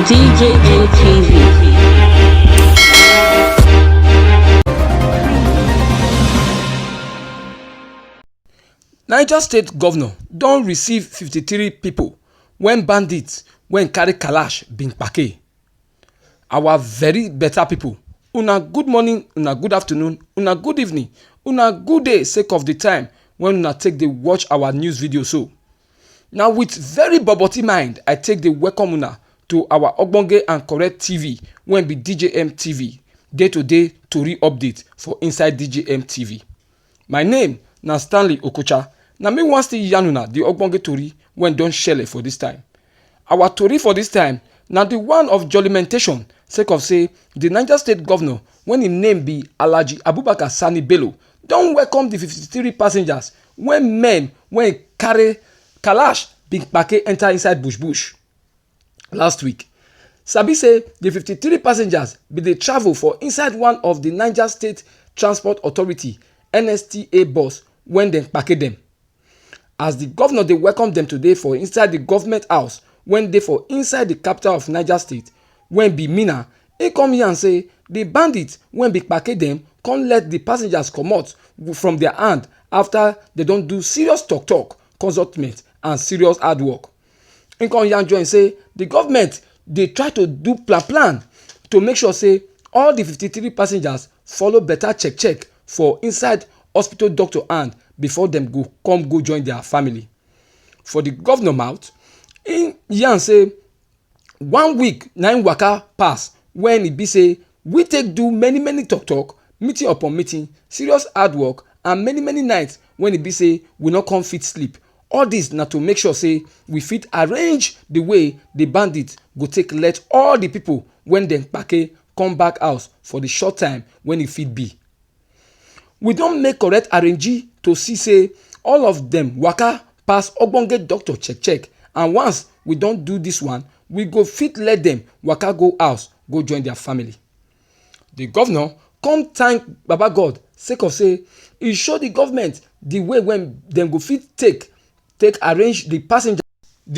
DJM TV. Niger State Governor don receive 53 people when bandits when carry kalash bin kpake. Our very better people, una good morning, una good afternoon, una good evening, una good day sake of the time when una take dey watch our news video so. Now with very boboty mind, I take dey welcome una to our ogbonge and correct TV when be DJM TV, day-to-day tori update for inside DJM TV. My name na Stanley Okocha. Na me wan still yarn una the ogbonge tori when don shele for this time. Our tori for this time na the one of jollimentation sake of say the Niger State Governor when im name be Alhaji Abubakar Sani Bello don welcome the 53 passengers when men when carry kalash bin kpake enter inside bush last week. Sabi say the 53 passengers bin dey travel for inside one of the Niger State Transport Authority NSTA bus when dem kpake dem. As the governor dey welcome dem today for inside the government house when dey for inside the capital of Niger State when be Minna, e come yarn say the bandits when be kpake dem come let the passengers comot from their hand after they don do serious talk, consultment and serious hard work. E come yarn join say the government dey try to do plan to make sure say all the 53 passengers follow better check for inside hospital doctor hand before dem go come go join their family. For the governor mouth, im yarn say 1 week na im waka pass when e be say we take do many talk, meeting upon meeting, serious hard work and many nights when e be say we no come fit sleep. All this na to make sure say we fit arrange the way the bandits go take let all the people when dem kpake come back house for the short time when e fit be. We don make correct arrange to see say all of them waka pass ogbonge doctor check and once we don do this one, we go fit let them waka go house go join their family. The governor come thank Baba God sake of say e show the government the way when dem go fit take arrange the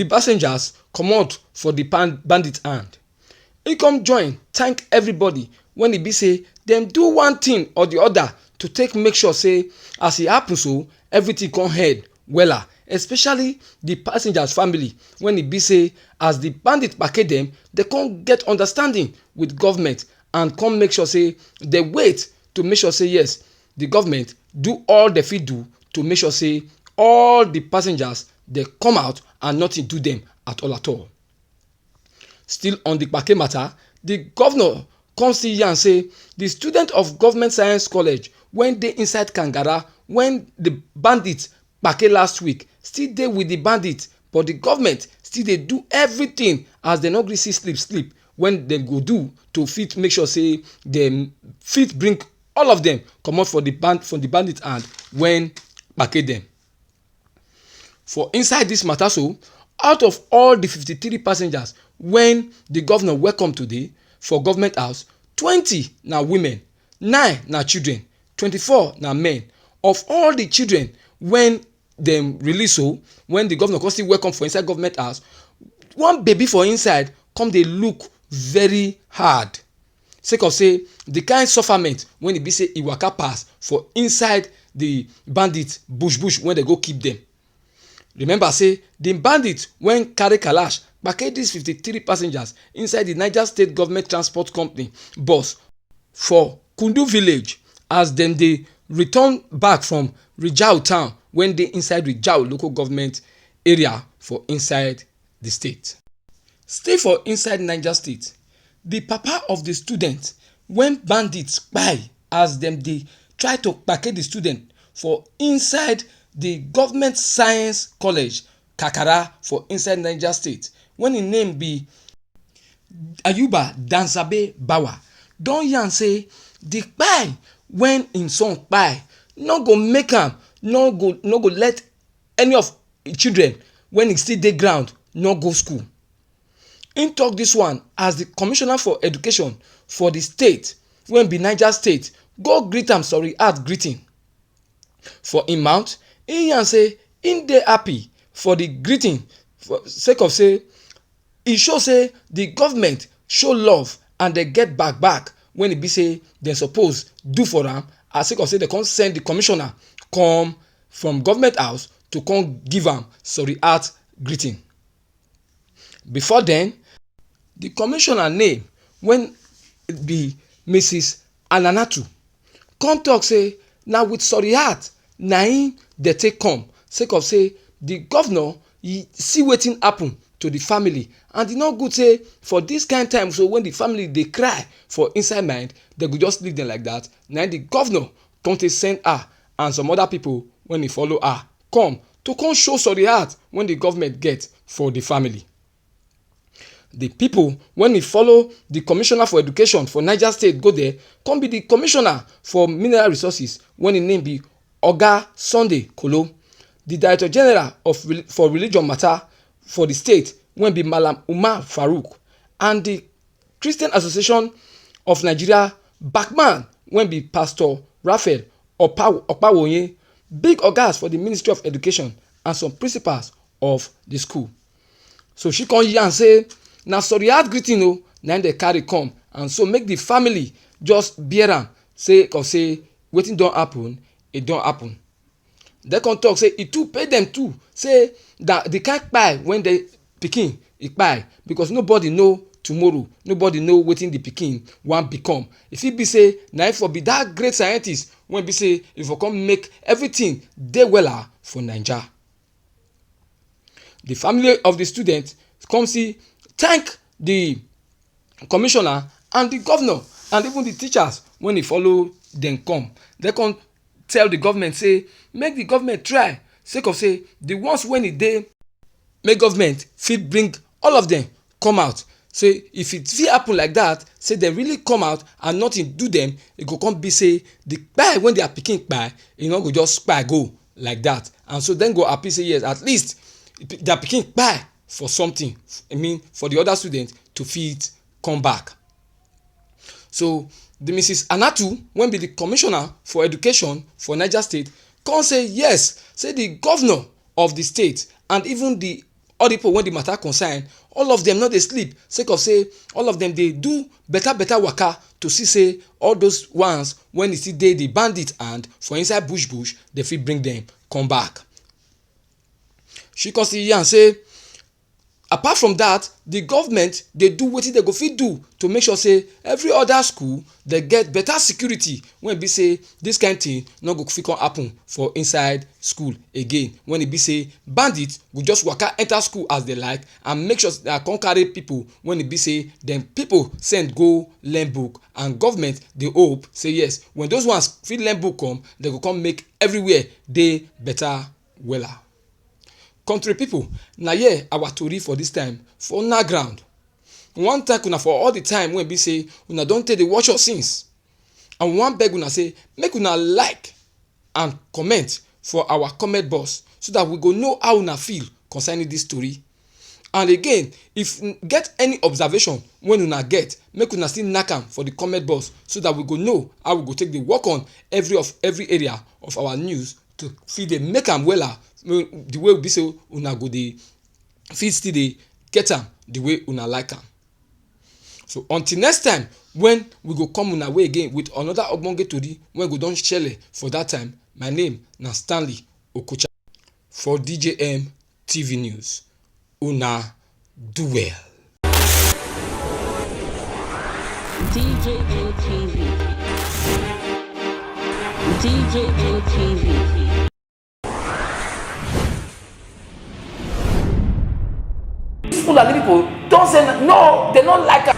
passengers comot for the bandit hand. E come join thank everybody when e be say dem do one thing or the other to take make sure say as e happen so everything come head wella, especially the passengers family when e be say as the bandit kpake dem, they come get understanding with government and come make sure say they wait to make sure say yes, the government do all they fit do to make sure say all the passengers they come out and nothing do them at all. Still on the kpake matter, the governor come still yarn say the student of government science college when dey inside Kangara when the bandits kpake last week still dey with the bandits, but the government still dey do everything as dem no gree see sleep when dem go do to fit make sure say dem fit bring all of them comot from the bandit hand when kpake dem. For inside this matter so, out of all the 53 passengers when the governor welcome today for government house, 20 na women, 9 na children, 24 na men. Of all the children when dem release so, when the governor come still welcome for inside government house, one baby for inside come dey look very hard sake of say the kind sufferment when e be say e waka pass for inside the bandit bush when they go keep them. Remember say the bandits when carry kalash kpake these 53 passengers inside the Niger State Government Transport Company bus for Kundu village as dem dey return back from Rijau town when dey inside Rijau local government area for inside the state. Stay for inside Niger State, the papa of the student when bandits kpai as dem dey try to kpake the student for inside the government science college Kakara for inside Niger State when im name be Ayuba Dansabe Bawa don yarn say the kpai when im son kpai no go make am no go let any of im children when e still dey ground no go school. Im talk this one as the commissioner for education for the state when be Niger State go greet am sorry heart greeting. For im mouth, im yarn say im dey happy for the greeting for sake of say e show say the government show love and dem get back when e be say dem suppose do for am, as sake of say dem come send the commissioner come from government house to come give am sorry heart greeting. Before then, the commissioner name when be Mrs. Ananatu come talk say na with sorry heart na im dey take come, sake of say the governor see wetin happen to the family, and e no good say for this kind time so when the family dey cry for inside mind dem go just leave them like that. Na the governor come take send her and some other people when e follow her come to come show sorry heart when the government get for the family. The people when e follow the commissioner for education for Niger state go there come be the commissioner for mineral resources when e name be Oga Sunday Kolo, the director general for religion matter for the state when be Malam Umar Farouk, and the Christian Association of Nigeria backman when be Pastor Raphael Opawonye, big ogas for the Ministry of Education and some principals of the school. So she come here and say na sorry heart greeting o na im dey carry come, and so make the family just bear am say cause say wetin don happen e don happen. Dem come talk say e too pay dem too, say that the kind kpai when the pikin e kpai because nobody know tomorrow, nobody know wetin the pikin wan become. E fit be say na im for be that great scientist wey be say e for come make everything dey wella for Naija. The family of the student come see thank the commissioner and the governor and even the teachers when e follow dem come. Dem come tell the government say make the government try, sake of say the ones when e dey make government fit bring all of them come out. Say if it fit happen like that, say dem really come out and nothing do them, e go come be say the kpai when their pikin kpai e no go just kpai go like that, and so dem go happy say yes at least their pikin kpai for something, I mean for the other students to fit come back. So the Mrs. Anatu when be the commissioner for education for Niger state come say yes, say the governor of the state and even the other people when the matter concern, all of them no dey sleep, sake of say all of them dey do better waka to see say all those ones when e still dey the bandit and for inside bush dey fit bring them come back. She come still yarn say apart from that, the government dey do wetin dem go fit do to make sure say every other school dey get better security when e be say this kind thing no go fit come happen for inside school again, when e be say bandits go just waka enter school as they like and make sure dem come carry people when e be say dem people send go learn book, and government dey hope say yes when those ones fit learn book come dem go come make everywhere dey better wella. Country people, na here our tori for this time for una ground. We wan thank una for all the time wey be say una don take dey watch us since, and we wan beg una say make una like and comment for our comment box so that we go know how una feel concerning this story. And again, if get any observation wey una get, make una still knack am for the comment box so that we go know how we go take dey work on every area of our news to fit dey make am wella the way be say una go dey fit still dey get am the way una like am. So until next time when we go come una way again with another ogbonge tori wey go don shele for that time, my name na Stanley Okocha for DJM TV News. Una do well. DJM TV. DJM TV. Fulani people don't say no, they don't like it.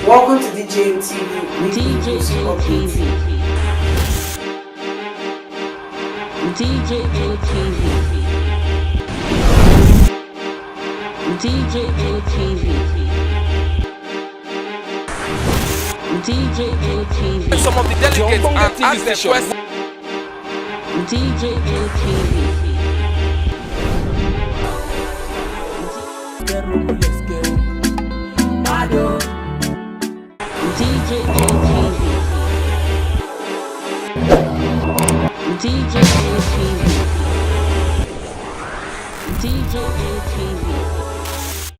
Welcome to DJM TV. DJM TV. DJM TV. DJM TV. DJM TV. Some of the delegates and ask them questions. DJM TV. DJM TV. DJM TV. DJM TV.